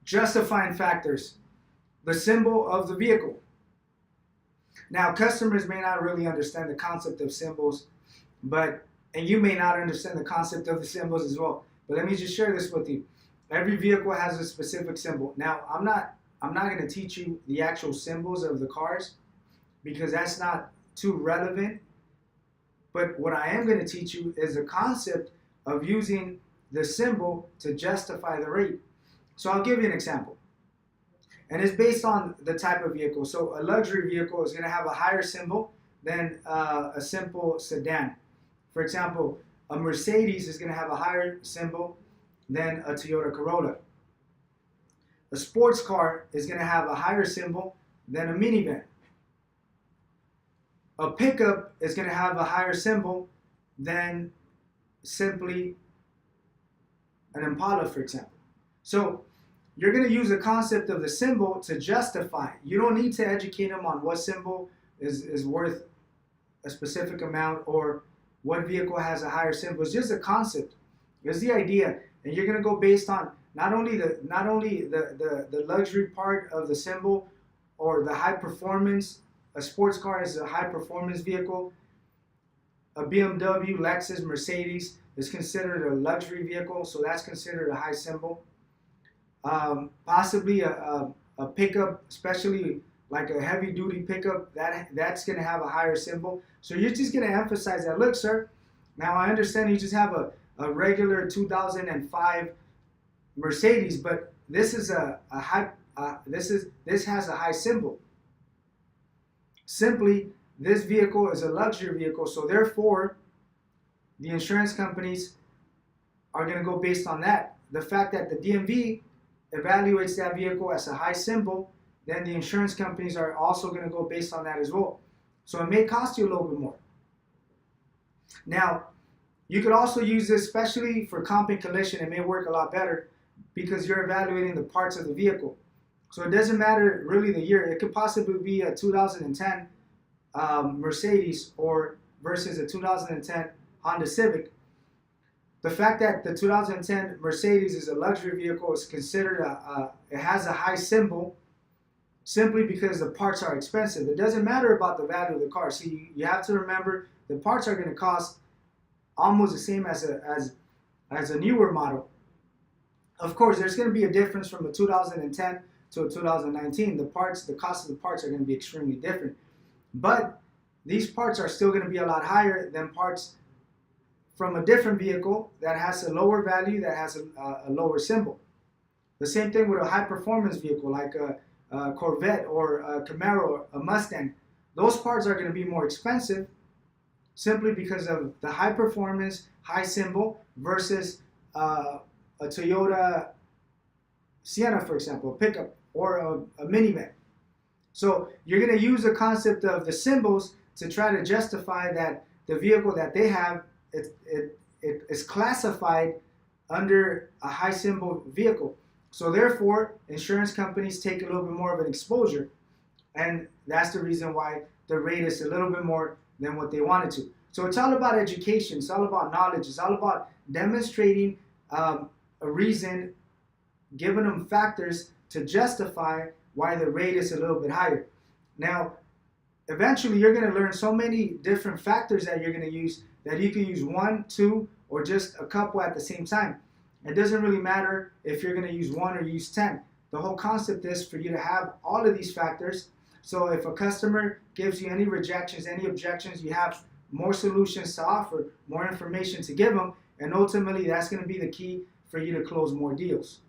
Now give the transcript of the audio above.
Justifying factors, the symbol of the vehicle. Now, customers may not really understand the concept of symbols, and you may not understand the concept of the symbols as well. But let me just share this with you. Every vehicle has a specific symbol. Now, I'm not going to teach you the actual symbols of the cars because that's not too relevant. But what I am going to teach you is the concept of using the symbol to justify the rate. So I'll give you an example. And it's based on the type of vehicle. So a luxury vehicle is going to have a higher symbol than a simple sedan. For example, a Mercedes is going to have a higher symbol than a Toyota Corolla. A sports car is going to have a higher symbol than a minivan. A pickup is going to have a higher symbol than simply an Impala, for example. So you're going to use the concept of the symbol to justify. You don't need to educate them on what symbol is worth a specific amount or what vehicle has a higher symbol. It's just a concept. It's the idea. And you're going to go based on not only the luxury part of the symbol or the high performance. A sports car is a high performance vehicle. A BMW, Lexus, Mercedes is considered a luxury vehicle, so that's considered a high symbol. Possibly a pickup, especially like a heavy duty pickup, that's going to have a higher symbol. So you're just going to emphasize that. Look, sir, now I understand you just have a regular 2005 Mercedes, but this is a high. This has a high symbol. Simply, this vehicle is a luxury vehicle, so therefore, the insurance companies are going to go based on that. The fact that the DMV evaluates that vehicle as a high symbol, then the insurance companies are also going to go based on that as well. So it may cost you a little bit more. Now, you could also use this, especially for comp and collision. It may work a lot better because you're evaluating the parts of the vehicle. So it doesn't matter really the year. It could possibly be a 2010 Mercedes or versus a 2010 Honda Civic. The fact that the 2010 Mercedes is a luxury vehicle is considered it has a high symbol simply because the parts are expensive. It doesn't matter about the value of the car. See, you have to remember the parts are going to cost almost the same as a newer model. Of course, there's going to be a difference from a 2010 to a 2019. The cost of the parts are going to be extremely different. But these parts are still going to be a lot higher than parts from a different vehicle that has a lower value, that has a lower symbol. The same thing with a high performance vehicle like a Corvette or a Camaro or a Mustang. Those parts are going to be more expensive simply because of the high performance, high symbol versus a Toyota Sienna, for example, a pickup or a minivan. So you're going to use the concept of the symbols to try to justify that the vehicle that they have it is classified under a high symbol vehicle. So therefore, insurance companies take a little bit more of an exposure, and that's the reason why the rate is a little bit more than what they wanted to. So it's all about education. It's all about knowledge. It's all about demonstrating a reason, giving them factors to justify why the rate is a little bit higher. Now, eventually you're going to learn so many different factors that you're going to use that you can use one, two, or just a couple at the same time. It doesn't really matter if you're going to use one or use 10. The whole concept is for you to have all of these factors. So if a customer gives you any rejections, any objections, you have more solutions to offer, more information to give them, and ultimately that's going to be the key for you to close more deals.